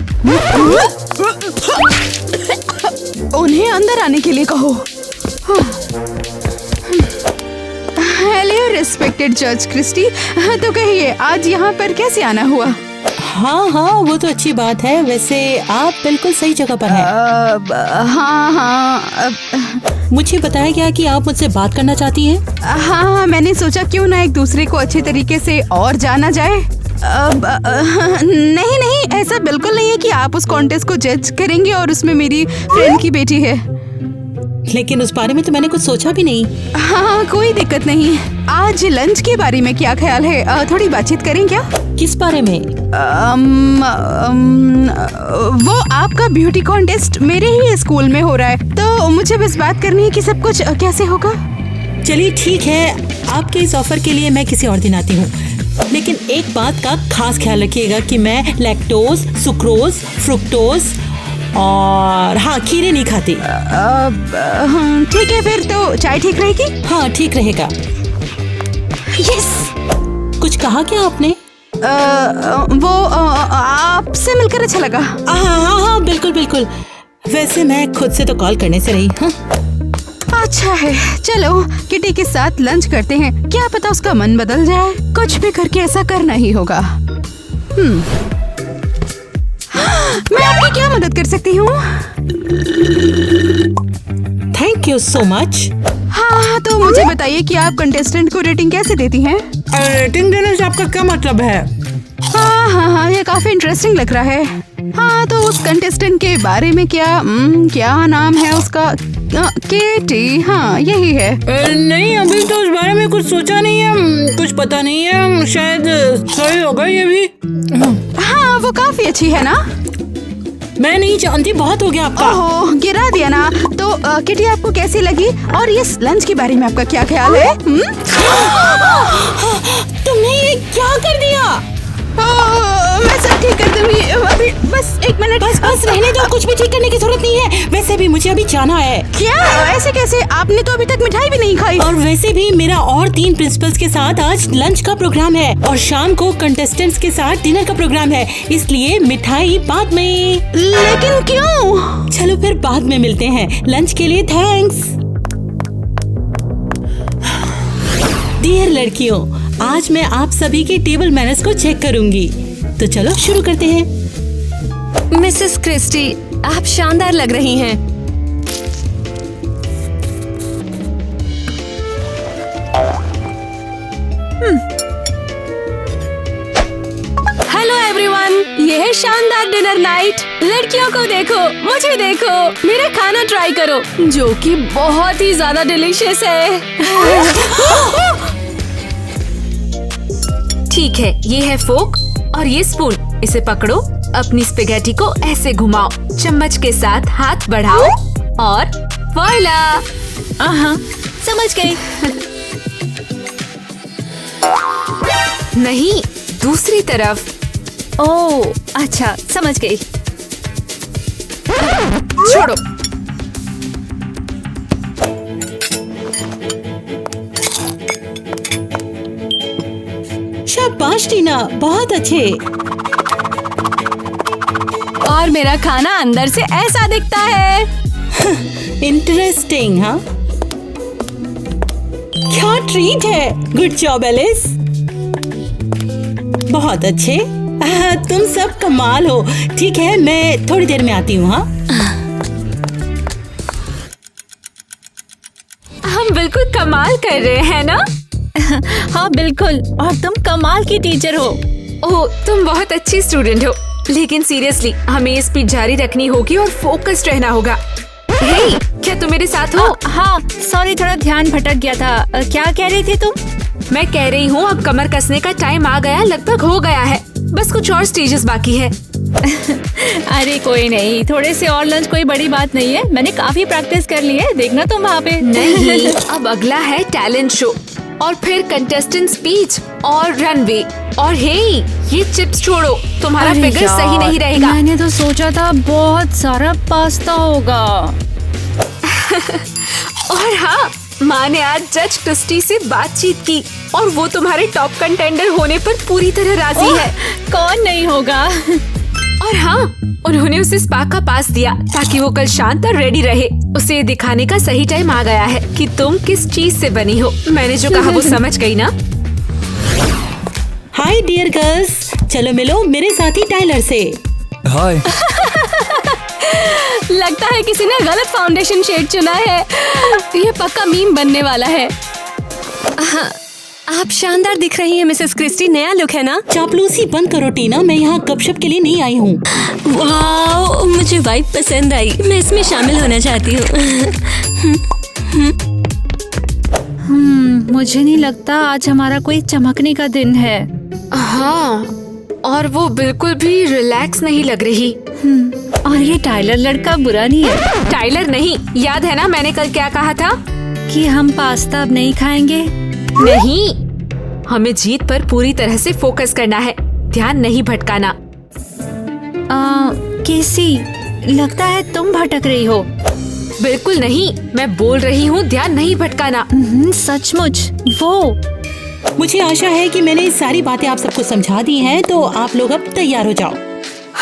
उन्हें अंदर आने के लिए कहो। हेलो रिस्पेक्टेड जज क्रिस्टी, तो कहिए आज यहाँ पर कैसे आना हुआ? हाँ हाँ, वो तो अच्छी बात है। वैसे आप बिल्कुल सही जगह पर हैं। हाँ, मुझे बताया गया कि आप मुझसे बात करना चाहती हैं। हाँ, मैंने सोचा क्यों ना एक दूसरे को अच्छे तरीके से और जाना जाए। नहीं, ऐसा बिल्कुल नहीं है कि आप उस कॉन्टेस्ट को जज करेंगे और उसमें मेरी फ्रेंड की बेटी है। लेकिन उस बारे में तो मैंने कुछ सोचा भी नहीं। हाँ, कोई दिक्कत नहीं। आज लंच के बारे में क्या ख्याल है? थोड़ी बातचीत करें क्या? किस बारे में? वो आपका ब्यूटी कॉन्टेस्ट मेरे ही स्कूल में हो रहा है, तो मुझे बस बात करनी है कि सब कुछ कैसे होगा। चलिए ठीक है, आपके इस ऑफर के लिए मैं किसी और दिन आती हूँ। लेकिन एक बात का खास ख्याल रखिएगा कि मैं लैक्टोज, सुक्रोज, फ्रुक्टोज और हाँ, खीरे नहीं खाती। ठीक है, फिर तो चाय ठीक रहेगी? हाँ, ठीक रहेगा। यस। कुछ कहा क्या आपने? वो आपसे मिलकर अच्छा लगा। हाँ, बिल्कुल। वैसे मैं खुद से तो कॉल करने से रही। हाँ? अच्छा है, चलो किटी के साथ लंच करते हैं। क्या पता उसका मन बदल जाए। कुछ भी करके ऐसा करना ही होगा। मैं आपकी क्या मदद कर सकती हूँ? Thank you so much. हाँ, तो मुझे बताइए कि आप कंटेस्टेंट को रेटिंग कैसे देती हैं? रेटिंग देने से आपका क्या मतलब है? हाँ, ये काफी इंटरेस्टिंग लग रहा है। हाँ, तो उस कंटेस्टेंट के बारे में क्या नाम है उसका? केटी। हाँ, यही है। नहीं, अभी तो उस बारे में कुछ सोचा नहीं है। कुछ पता नहीं है, शायद सही होगा ये भी। हाँ, वो काफी अच्छी है ना? मैं नहीं जानती, बहुत हो गया आपका। ओहो, गिरा दिया ना। तो किटी आपको कैसी लगी? और ये लंच के बारे में आपका क्या ख्याल है? तुमने ये क्या कर दिया? मैं सब ठीक कर दूंगी। अभी बस 1 मिनट। बस रहने दो, कुछ भी ठीक करने की जरूरत नहीं है। वैसे भी मुझे अभी जाना है। क्या? ऐसे कैसे? आपने तो अभी तक मिठाई भी नहीं खाई। और वैसे भी मेरा और 3 प्रिंसिपल्स के साथ आज लंच का प्रोग्राम है और शाम को कंटेस्टेंट्स के साथ डिनर का प्रोग्राम है, इसलिए मिठाई बाद में। लेकिन क्यों? चलो फिर बाद में मिलते हैं। लंच के लिए थैंक्स। डियर लड़कियों, आज मैं आप सभी के टेबल मैनर्स को चेक करूंगी, तो चलो शुरू करते हैं। मिसेस क्रिस्टी, आप शानदार लग रही हैं। हेलो एवरीवन, ये है शानदार डिनर नाइट। लड़कियों को देखो, मुझे देखो, मेरा खाना ट्राई करो, जो कि बहुत ही ज्यादा डिलीशियस है। ठीक है, ये है फोक और ये स्पून। इसे पकड़ो, अपनी स्पेगेटी को ऐसे घुमाओ, चम्मच के साथ हाथ बढ़ाओ और वॉइला। समझ गई। नहीं, दूसरी तरफ। ओह अच्छा, समझ गई। छोड़ो। शाबाश टीना, बहुत अच्छे। और मेरा खाना अंदर से ऐसा दिखता है। इंटरेस्टिंग, हाँ? क्या ट्रीट है। गुड जॉब एलिस, बहुत अच्छे। तुम सब कमाल हो। ठीक है, मैं थोड़ी देर में आती हूँ। हाँ, हम बिल्कुल कमाल कर रहे हैं ना? हाँ बिल्कुल, और तुम कमाल की टीचर हो। ओह, तुम बहुत अच्छी स्टूडेंट हो। लेकिन सीरियसली हमें ये स्पीड जारी रखनी होगी और फोकस्ड रहना होगा। हे, क्या तुम मेरे साथ हो? हाँ सॉरी, थोड़ा ध्यान भटक गया था। क्या कह रही थी तुम? मैं कह रही हूँ अब कमर कसने का टाइम आ गया, लगभग हो गया है। बस कुछ और स्टेजेस बाकी है। अरे कोई नहीं, थोड़े से और लंच कोई बड़ी बात नहीं है। मैंने काफी प्रैक्टिस कर ली है, देखना तुम वहाँ पे। नहीं, अब अगला है टैलेंट शो और फिर कंटेस्टेंट स्पीच और रनवे। और हे, ये चिप्स छोड़ो, तुम्हारा अरे फिगर यार, सही नहीं रहेगा। मैंने तो सोचा था बहुत सारा पास्ता होगा। और हाँ, माँ ने आज जज क्रिस्टी से बातचीत की और वो तुम्हारे टॉप कंटेंडर होने पर पूरी तरह राजी है। कौन नहीं होगा। और हाँ, उन्होंने उसे स्पा का पास दिया ताकि वो कल शांत और रेडी रहे। उसे ये दिखाने का सही टाइम आ गया है कि तुम किस चीज से बनी हो। मैंने जो कहा वो समझ गई ना? हाय डियर गर्ल्स, चलो मिलो मेरे साथी टाइलर से। हाय। लगता है किसी ने गलत फाउंडेशन शेड चुना है। ये पक्का मीम बनने वाला है। आप शानदार दिख रही हैं मिसेस क्रिस्टी, नया लुक है ना? चापलूसी बंद करो टीना, मैं यहाँ गपशप के लिए नहीं आई हूँ। वाओ, मुझे वाइब पसंद आई, मैं इसमें शामिल होना चाहती हूँ। मुझे नहीं लगता आज हमारा कोई चमकने का दिन है। हाँ, और वो बिल्कुल भी रिलैक्स नहीं लग रही। और ये टाइलर लड़का बुरा नहीं है। टाइलर नहीं, याद है ना मैंने कल क्या कहा था? कि हम पास्ता अब नहीं खाएंगे। नहीं, हमें जीत पर पूरी तरह से फोकस करना है, ध्यान नहीं भटकाना। केसी, लगता है तुम भटक रही हो। बिल्कुल नहीं, मैं बोल रही हूँ ध्यान नहीं भटकाना। सचमुच वो। मुझे आशा है कि मैंने सारी बातें आप सबको समझा दी हैं, तो आप लोग अब तैयार हो जाओ।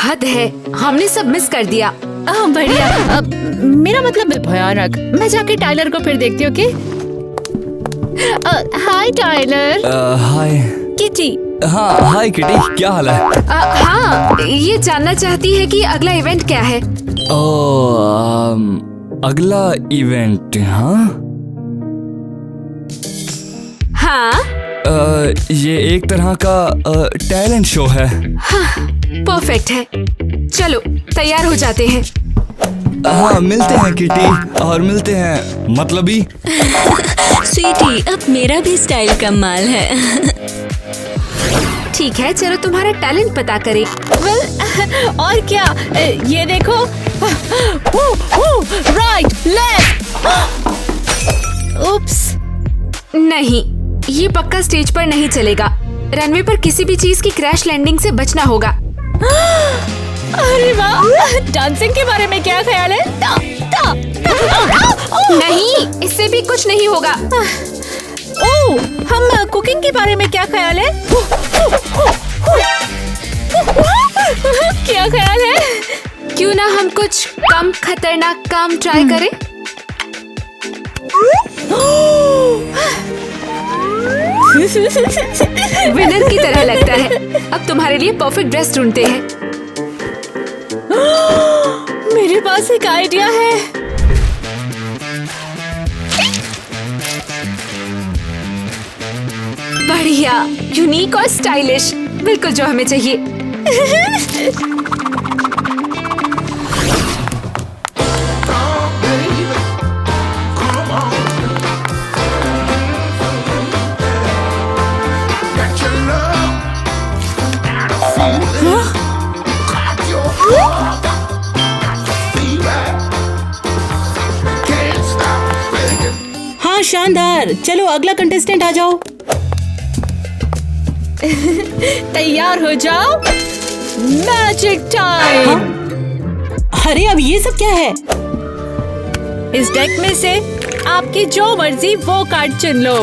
हद है, हमने सब मिस कर दिया। बढ़िया। मेरा मतलब है भयानक। मैं जाके टाइलर को फिर देखती हूँ। ओके? हाय टाइलर। हाय किटी। हाँ, हाय किटी, क्या हाल है? हाँ, ये जानना चाहती है कि अगला इवेंट क्या है। अगला इवेंट? हाँ, ये एक तरह का टैलेंट शो है। हाँ, परफेक्ट है। चलो तैयार हो जाते हैं। हाँ, मिलते हैं किटी, और मिलते हैं मतलबी। स्वीटी, अब मेरा भी स्टाइल कमाल है। ठीक है, चलो तुम्हारा टैलेंट पता करें। और क्या, ये देखो। Right, left. उप्स। नहीं, ये पक्का स्टेज पर नहीं चलेगा। रनवे पर किसी भी चीज की क्रैश लैंडिंग से बचना होगा। अरे वाह, डांसिंग के बारे में क्या ख्याल है? नहीं, इससे भी कुछ नहीं होगा। ओह, हम कुकिंग के बारे में क्या ख्याल है? क्या ख्याल है? क्यों ना हम कुछ कम खतरनाक काम ट्राई करें? विनर की तरह लगता है। अब तुम्हारे लिए परफेक्ट ड्रेस ढूंढते हैं। मेरे पास एक आइडिया है। बढ़िया, यूनिक और स्टाइलिश, बिल्कुल जो हमें चाहिए। हाँ शानदार। चलो अगला कंटेस्टेंट आ जाओ। तैयार हो जाओ, मैजिक टाइम। अरे अब ये सब क्या है? इस डेक में से आपकी जो मर्जी वो कार्ड चुन लो।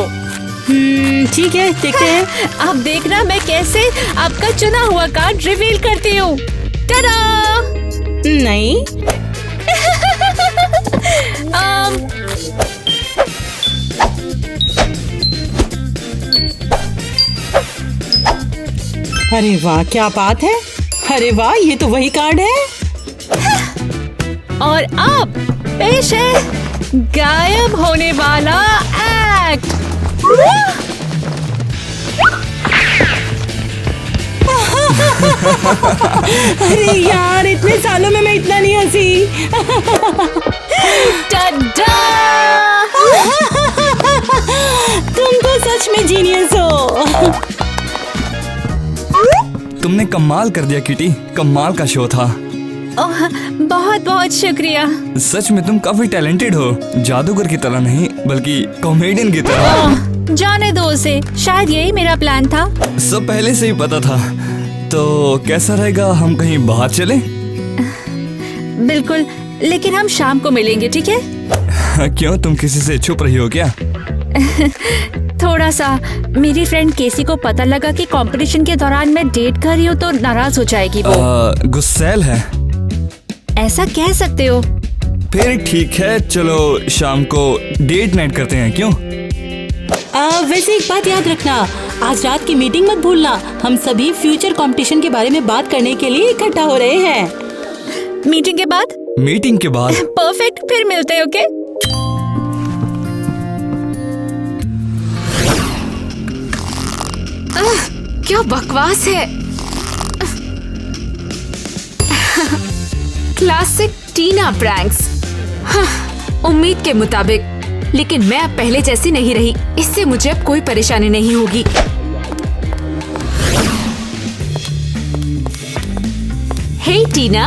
ठीक है, देखते हैं। अब देखना मैं कैसे आपका चुना हुआ कार्ड रिवील करती हूँ। टाडा! नहीं। अरे वाह, क्या बात है। अरे वाह, ये तो वही कार्ड है। और अब पेश है गायब होने वाला एक्ट। अरे यार, इतने सालों में मैं इतना नहीं हंसी। टाडा! तुम तो सच में जीनियस हो। तुमने कमाल कर दिया किटी, कमाल का शो था। ओह, बहुत बहुत शुक्रिया। सच में तुम काफी टैलेंटेड हो, जादूगर की तरह नहीं बल्कि कॉमेडियन की तरह। जाने दो उसे, शायद यही मेरा प्लान था। सब पहले से ही पता था। तो कैसा रहेगा, हम कहीं बाहर चलें? बिल्कुल, लेकिन हम शाम को मिलेंगे, ठीक है? क्यों, तुम किसी से छुप रही हो क्या? थोड़ा सा। मेरी फ्रेंड केसी को पता लगा कि कंपटीशन के दौरान मैं डेट कर रही हूँ तो नाराज हो जाएगी वो। गुस्सैल है। ऐसा कह सकते हो। फिर ठीक है, चलो शाम को डेट नाइट करते हैं, क्यों? वैसे एक बात याद रखना, आज रात की मीटिंग मत भूलना। हम सभी फ्यूचर कंपटीशन के बारे में बात करने के लिए इकट्ठा हो रहे हैं। मीटिंग के बाद? मीटिंग के बाद। परफेक्ट, फिर मिलते हैं, ओके? क्या बकवास है। क्लासिक टीना प्रैंक्स। उम्मीद के मुताबिक, लेकिन मैं अब पहले जैसी नहीं रही। इससे मुझे अब कोई परेशानी नहीं होगी। हे टीना,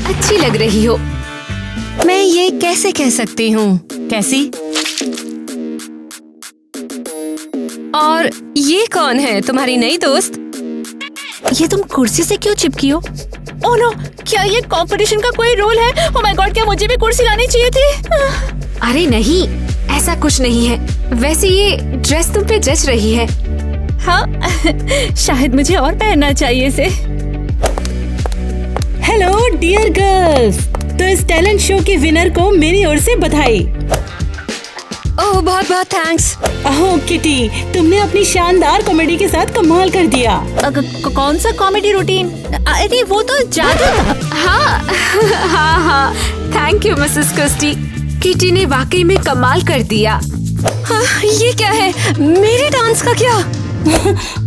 अच्छी लग रही हो। मैं ये कैसे कह सकती हूँ? कैसी? और ये कौन है, तुम्हारी नई दोस्त? ये तुम कुर्सी से क्यों चिपकी हो? ओह नो, क्या ये कंपटीशन का कोई रोल है? ओह माय गॉड, क्या मुझे भी कुर्सी लानी चाहिए थी? अरे नहीं, ऐसा कुछ नहीं है। वैसे ये ड्रेस तुम पे जच रही है। हाँ, शायद मुझे और पहनना चाहिए इसे। हेलो डियर गर्ल्स, तो इस टैलेंट शो के विनर को मेरी ओर से बधाई। ओह, बहुत बहुत थैंक्स। ओह किटी, तुमने अपनी शानदार कॉमेडी के साथ कमाल कर दिया। कौन सा कॉमेडी रूटीन? अरे वो तो जादू था। हाँ हाँ हाँ, thank you Mrs Christy. Kitty ने वाकई में कमाल कर दिया। हाँ, ये क्या है? मेरे डांस का क्या?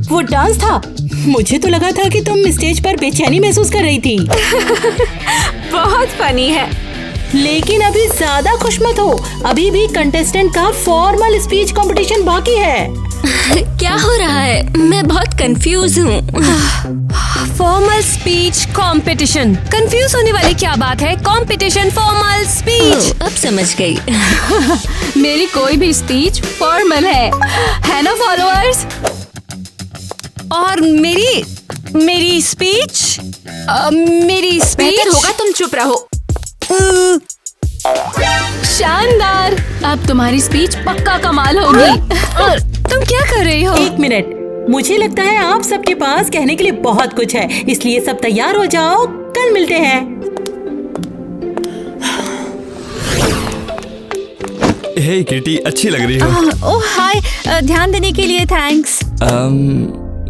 वो डांस था? मुझे तो लगा था कि तुम स्टेज पर बेचैनी महसूस कर रही थी। बहुत फनी है। लेकिन अभी ज्यादा खुश मत हो, अभी भी कंटेस्टेंट का फॉर्मल स्पीच कंपटीशन बाकी है। क्या हो रहा है? मैं बहुत कंफ्यूज हूँ। फॉर्मल स्पीच कंपटीशन, कंफ्यूज होने वाली क्या बात है? Competition, formal speech. अब समझ गई। मेरी कोई भी स्पीच फॉर्मल है ना फॉलोअर्स? और मेरी स्पीच बेहतर होगा तुम चुप रहो। शानदार, अब तुम्हारी स्पीच पक्का कमाल होगी। तुम क्या कर रही हो? एक मिनट, मुझे लगता है आप सबके पास कहने के लिए बहुत कुछ है, इसलिए सब तैयार हो जाओ, कल मिलते हैं। हे किटी, अच्छी लग रही हो। ओह हाय, ध्यान देने के लिए थैंक्स।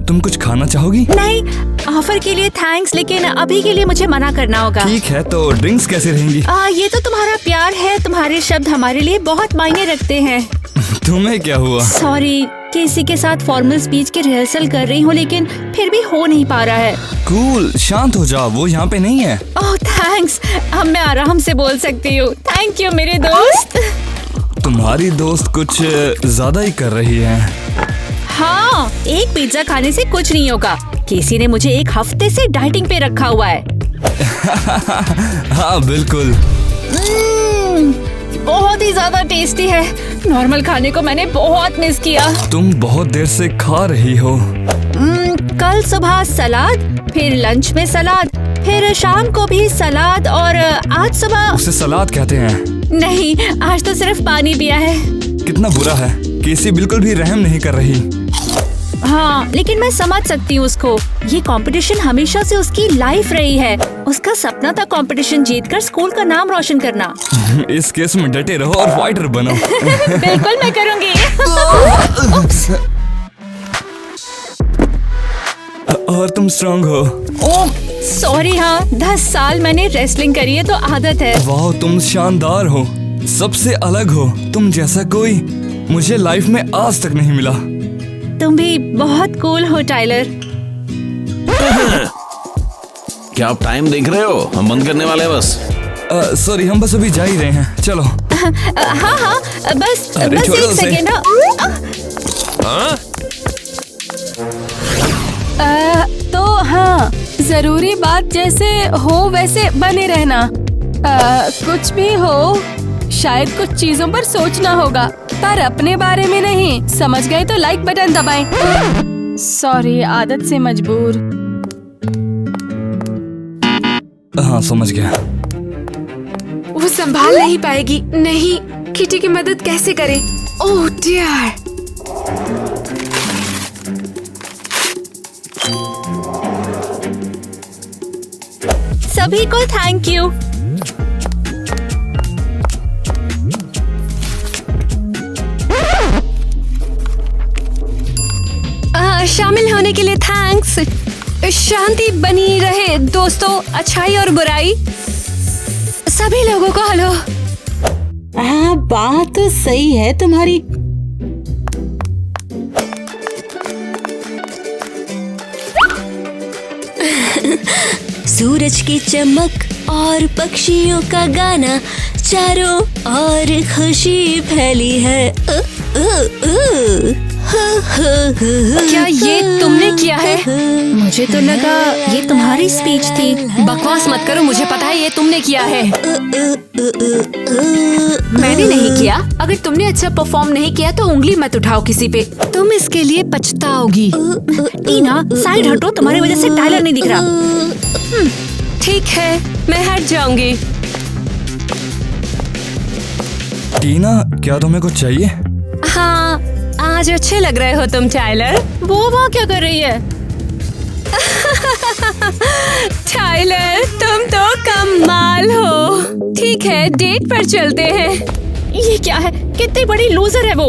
तुम कुछ खाना चाहोगी? नहीं, ऑफर के लिए थैंक्स, लेकिन अभी के लिए मुझे मना करना होगा। ठीक है, तो ड्रिंक्स कैसे रहेंगी? ये तो तुम्हारा प्यार है, तुम्हारे शब्द हमारे लिए बहुत मायने रखते हैं। तुम्हें क्या हुआ? सॉरी, किसी के साथ फॉर्मल स्पीच की रिहर्सल कर रही हूँ, लेकिन फिर भी हो नहीं पा रहा है। कूल, शांत हो जाओ, वो यहाँ पे नहीं है। ओह थैंक्स, अब मैं आराम से बोल सकती हूँ। थैंक यू मेरे दोस्त। तुम्हारी दोस्त कुछ ज्यादा ही कर रही है। हाँ, एक पिज्जा खाने से कुछ नहीं होगा। केसी ने मुझे एक हफ्ते से डाइटिंग पे रखा हुआ है। हाँ बिल्कुल। बहुत ही ज्यादा टेस्टी है। नॉर्मल खाने को मैंने बहुत मिस किया। तुम बहुत देर से खा रही हो। कल सुबह सलाद, फिर लंच में सलाद, फिर शाम को भी सलाद और आज सुबह। उसे सलाद कहते हैं? नहीं, आज तो सिर्फ पानी पिया है। कितना बुरा है, केसी बिल्कुल भी रहम नहीं कर रही। हाँ, लेकिन मैं समझ सकती हूँ उसको। ये कंपटीशन हमेशा से उसकी लाइफ रही है। उसका सपना था कंपटीशन जीतकर स्कूल का नाम रोशन करना। इस केस में डटे रहो और फाइटर बनो। बिल्कुल मैं करूँगी। और तुम स्ट्रांग हो। Oh sorry. हाँ, 10 साल मैंने रेसलिंग करी है तो आदत है। वाह, तुम शानदार हो, सबसे अलग हो। तुम जैसा कोई मुझे लाइफ में आज तक नहीं मिला। तुम भी बहुत कूल हो टाइलर। क्या आप टाइम देख रहे हो? हम बंद करने वाले हैं बस। सॉरी, हम बस अभी जा ही रहे हैं। चलो। हाँ, बस एक सेकेंड। तो हाँ, जरूरी बात जैसे हो वैसे बने रहना। कुछ भी हो, शायद कुछ चीजों पर सोचना होगा पर अपने बारे में नहीं। समझ गए तो लाइक बटन दबाएं। सॉरी, आदत से मजबूर। हाँ, समझ गया। वो संभाल नहीं पाएगी। नहीं, किटी की मदद कैसे करें? Oh dear. सभी को थैंक यू। शामिल होने के लिए थैंक्स। शांति बनी रहे दोस्तों। अच्छाई और बुराई सभी लोगों को हेलो। हाँ, बात तो सही है तुम्हारी। सूरज की चमक और पक्षियों का गाना, चारों ओर खुशी फैली है। क्या ये तुमने किया है? मुझे तो लगा ये तुम्हारी स्पीच थी। बकवास मत करो, मुझे पता है ये तुमने किया है। मैंने नहीं किया। अगर तुमने अच्छा परफॉर्म नहीं किया तो उंगली मत उठाओ किसी पे। तुम इसके लिए पछताओगी। टीना, साइड हटो, तुम्हारी वजह से टाइलर नहीं दिख रहा। ठीक है, मैं हट जाऊंगी। टीना, क्या तुम्हें कुछ चाहिए? हाँ, आज अच्छे लग रहे हो तुम टाइलर। वो क्या कर रही है? टाइलर, तुम तो कमाल हो। ठीक है, डेट पर चलते हैं। ये क्या है? कितनी बड़ी लूजर है वो।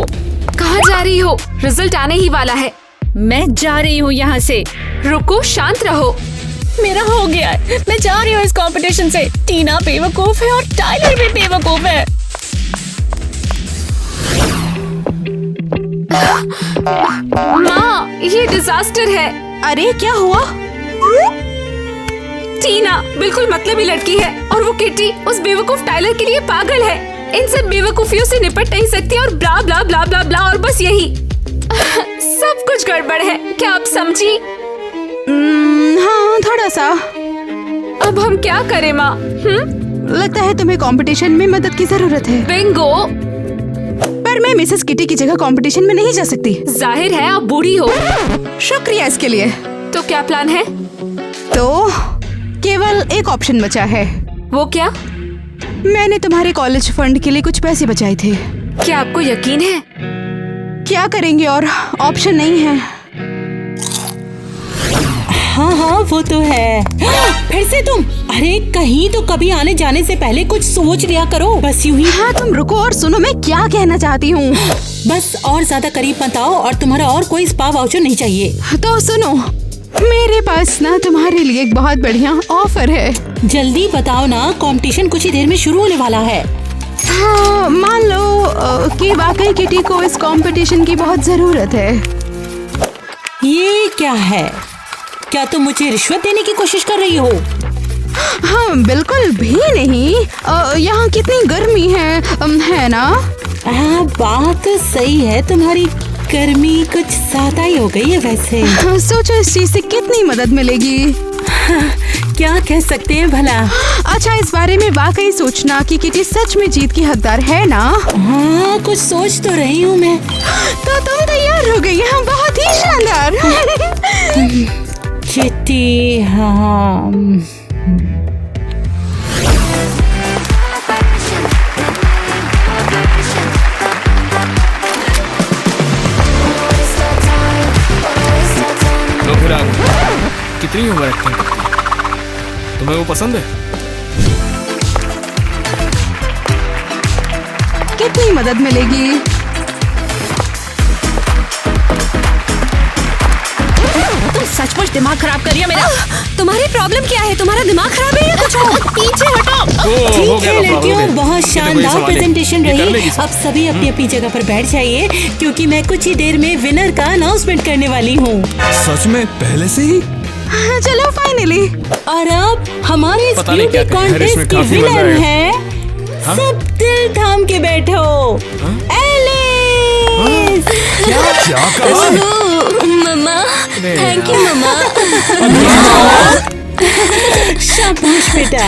कहाँ जा रही हो? रिजल्ट आने ही वाला है। मैं जा रही हूँ यहाँ से। रुको, शांत रहो। मेरा हो गया है। मैं जा रही हूँ इस कंपटीशन से। टीना बेवकूफ है और टाइलर भी बेवकूफ है। माँ, ये डिजास्टर है। अरे क्या हुआ? टीना बिल्कुल मतलबी लड़की है और वो किटी उस बेवकूफ टाइलर के लिए पागल है। इन सब बेवकूफियों से निपट नहीं सकती और ब्ला ब्ला ब्ला ब्ला ब्ला और बस यही। सब कुछ गड़बड़ है। क्या आप समझी? हाँ, थोड़ा सा। अब हम क्या करें माँ? लगता है तुम्हें कंपटीशन में मदद की जरूरत है। बिंगो। पर मैं मिसेस किटी की जगह कंपटीशन में नहीं जा सकती। जाहिर है, आप बूढ़ी हो। शुक्रिया इसके लिए। तो क्या प्लान है? तो केवल एक ऑप्शन बचा है। वो क्या? मैंने तुम्हारे कॉलेज फंड के लिए कुछ पैसे बचाए थे। क्या आपको यकीन है? क्या करेंगे और ऑप्शन नहीं है। हाँ, वो तो है। फिर से तुम? अरे कहीं तो कभी आने जाने से पहले कुछ सोच लिया करो। बस यूं ही। हाँ, तुम रुको और सुनो मैं क्या कहना चाहती हूँ। बस और ज्यादा करीब मत आओ और तुम्हारा और कोई स्पा वाउचर नहीं चाहिए। तो सुनो, मेरे पास ना तुम्हारे लिए एक बहुत बढ़िया ऑफर है। जल्दी बताओ ना, कंपटीशन कुछ ही देर में शुरू होने वाला है। हाँ, मान लो कि वाकई किटी को इस कंपटीशन की बहुत जरूरत है। ये क्या है? क्या तुम मुझे रिश्वत देने की कोशिश कर रही हो? हाँ, बिल्कुल भी नहीं। यहाँ कितनी गर्मी है ना? हाँ, बात तो सही है तुम्हारी। गर्मी कुछ ज्यादा ही हो गई है वैसे। सोचो इस चीज से कितनी मदद मिलेगी। क्या कह सकते हैं भला। अच्छा, इस बारे में वाकई सोचना कि किटी सच में जीत की हकदार है ना? हाँ, कुछ सोच तो रही हूँ मैं। तो तुम तैयार हो गई हैं, बहुत ही शानदार। किटी, हाँ। तो फिर आप कितनी ओवर एक्टिंग करती हैं? तुम्हें वो पसंद है? कितनी मदद मिलेगी? तुम सचमुच दिमाग खराब कर रही हो मेरा। तुम्हारी प्रॉब्लम क्या है? तुम्हारा दिमाग खराब है या कुछ और? पीछे हटो। ठीक है लड़कियों, बहुत शानदार प्रेजेंटेशन रही। अब सभी अपनी अपनी जगह पर बैठ जाइए, क्योंकि मैं कुछ ही देर में विनर का अनाउंसमेंट करने वाली हूँ। सच में पहले से ही? चलो फाइनली। और अब हमारे इस पता नहीं ब्यूटी क्या कहें, कॉन्टेस्ट इसमें की काफी मजा विनर है। है। सब दिल थाम के बैठो। एलिस। क्या कहा? मम्मा, थैंक यू मम्मा। शाबाश बेटा,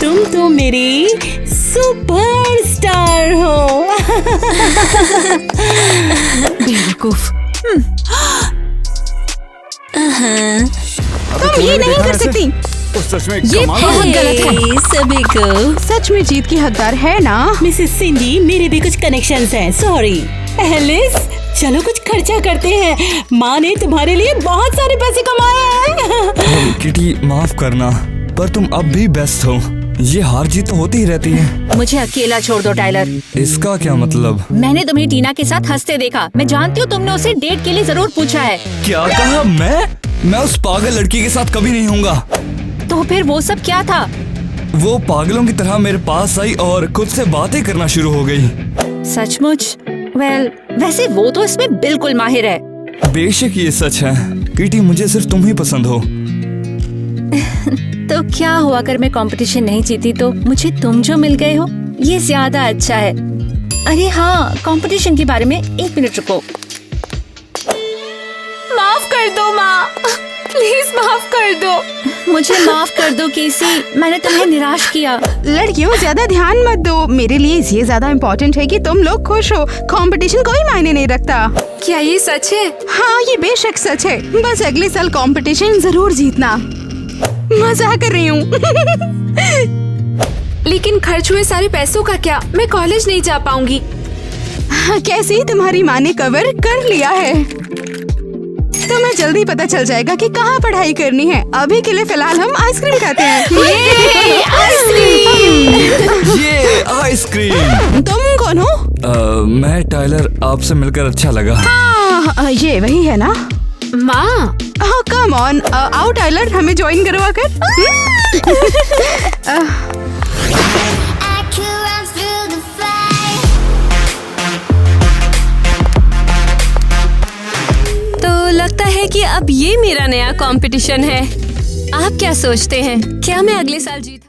तुम तो मेरी सुपरस्टार हो। बेवकूफ। तुम ये नहीं कर सकती। तो सच में ये बहुत गलत है। सभी को सच में जीत की हकदार है ना? मिसेस सिंडी, मेरे भी कुछ कनेक्शंस हैं। सॉरी। एलिस, चलो कुछ खर्चा करते हैं। माँ ने तुम्हारे लिए बहुत सारे पैसे कमाए हैं। किटी माफ करना, पर तुम अब भी बेस्ट हो। ये हार जीत तो होती ही रहती है। मुझे अकेला छोड़ दो टाइलर। इसका क्या मतलब? मैंने तुम्हें टीना के साथ हंसते देखा। मैं जानती हूँ तुमने उसे डेट के लिए जरूर पूछा है। क्या कहा? मैं उस पागल लड़की के साथ कभी नहीं होऊंगा। तो फिर वो सब क्या था? वो पागलों की तरह मेरे पास आई और खुद से बातें करना शुरू हो गई। सचमुच? वेल, वैसे वो तो इसमें बिल्कुल माहिर है। बेशक ये सच है। किटी, मुझे सिर्फ तुम ही पसंद हो। तो क्या हुआ अगर मैं कंपटीशन नहीं जीती तो मुझे तुम जो मिल गए हो, ये ज्यादा अच्छा है। अरे हाँ, कंपटीशन के बारे में 1 मिनट रुको। माफ कर दो माँ, प्लीज माफ कर दो। मुझे माफ कर दो केसी, मैंने तुम्हें निराश किया। लड़कियों, ज्यादा ध्यान मत दो। मेरे लिए ये ज्यादा इम्पोर्टेंट है कि तुम लोग खुश हो। कंपटीशन कोई मायने नहीं रखता। क्या ये सच है? हाँ, ये बेशक सच है। बस अगले साल कंपटीशन जरूर जीतना। मजाक कर रही हूँ। लेकिन खर्च हुए सारे पैसों का क्या? मैं कॉलेज नहीं जा पाऊंगी। कैसे तुम्हारी माँ ने कवर कर लिया है। तुम्हें जल्दी पता चल जाएगा कि कहाँ पढ़ाई करनी है। अभी के लिए फिलहाल हम आइसक्रीम खाते हैं। ये आइसक्रीम। तुम कौन हो? मैं टाइलर, आपसे मिलकर अच्छा लगा। हाँ, ये वही है ना? माँ, कम ऑन, आओ टाइलर, हमें ज्वाइन करवा कर। तो लगता है कि अब ये मेरा नया कंपटीशन है। आप क्या सोचते हैं? क्या मैं अगले साल जीत